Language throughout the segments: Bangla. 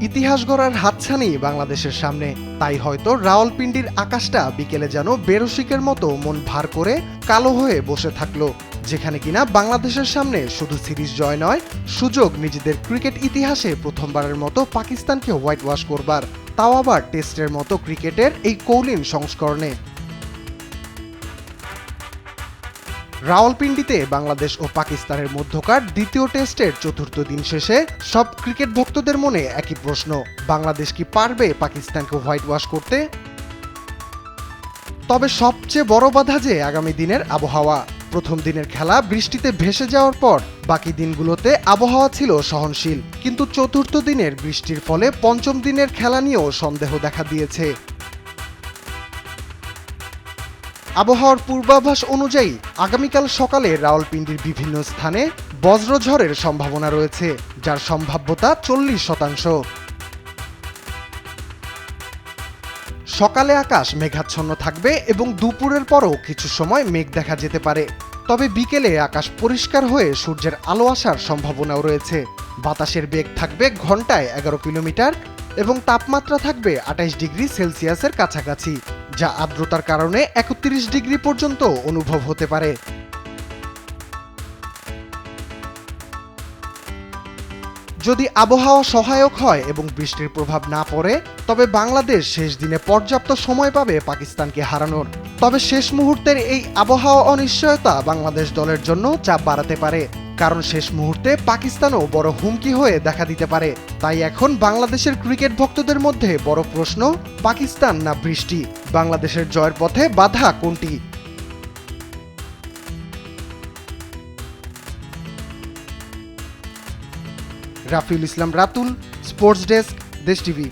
ইতিহাস গড়ার হাতছানি বাংলাদেশের সামনে। তাই হয়তো রাওয়ালপিন্ডির আকাশটা বিকেলে যেন বেরসিকের মতো মন ভার করে কালো হয়ে বসে থাকলো, যেখানে কিনা বাংলাদেশের সামনে শুধু সিরিজ জয় নয়, সুযোগ নিজেদের ক্রিকেট ইতিহাসে প্রথমবারের মতো পাকিস্তানকে হোয়াইট ওয়াশ করবার, তাও আবার টেস্টের মতো ক্রিকেটের এই কৌলিন সংস্করণে। রাওয়ালপিন্ডিতে বাংলাদেশ ও পাকিস্তানের মধ্যকার দ্বিতীয় টেস্টের চতুর্থ দিন শেষে সব ক্রিকেট ভক্তদের মনে একই প্রশ্ন: বাংলাদেশ কি পারবে পাকিস্তানকে হোয়াইট ওয়াশ করতে? তবে সবচেয়ে বড় বাধা যে আগামী দিনের আবহাওয়া। প্রথম দিনের খেলা বৃষ্টিতে ভেসে যাওয়ার পর বাকি দিনগুলোতে আবহাওয়া ছিল সহনশীল, কিন্তু চতুর্থ দিনের বৃষ্টির ফলে পঞ্চম দিনের খেলা নিয়েও সন্দেহ দেখা দিয়েছে। আবহাওয়ার পূর্বাভাস অনুযায়ী আগামীকাল সকালে রাওয়ালপিন্ডির বিভিন্ন স্থানে বজ্রঝড়ের সম্ভাবনা রয়েছে, যার সম্ভাব্যতা 40%। সকালে আকাশ মেঘাচ্ছন্ন থাকবে এবং দুপুরের পরও কিছু সময় মেঘ দেখা যেতে পারে। তবে বিকেলে আকাশ পরিষ্কার হয়ে সূর্যের আলো আসার সম্ভাবনাও রয়েছে। বাতাসের বেগ থাকবে ঘন্টায় 11 কিলোমিটার এবং তাপমাত্রা থাকবে 28 ডিগ্রি সেলসিয়াসের কাছাকাছি, যা আর্দ্রতার কারণে 31 ডিগ্রি পর্যন্ত অনুভব হতে পারে। যদি আবহাওয়া সহায়ক হয় এবং বৃষ্টির প্রভাব না পড়ে, তবে বাংলাদেশ শেষ দিনে পর্যাপ্ত সময় পাবে পাকিস্তানকে হারানোর। তবে শেষ মুহূর্তের এই আবহাওয়া অনিশ্চয়তা বাংলাদেশ দলের জন্য চাপ বাড়াতে পারে, কারণ শেষ মুহূর্তে পাকিস্তানও বড় হুমকি হয়ে দেখা দিতে পারে। তাই এখন বাংলাদেশের ক্রিকেট ভক্তদের মধ্যে বড় প্রশ্ন: পাকিস্তান না বৃষ্টি? বাংলাদেশের জয়ের পথে বাধা কোনটি? রাফিউল ইসলাম রাতুল, স্পোর্টস ডেস্ক, দেশ টিভি।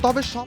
তবে সব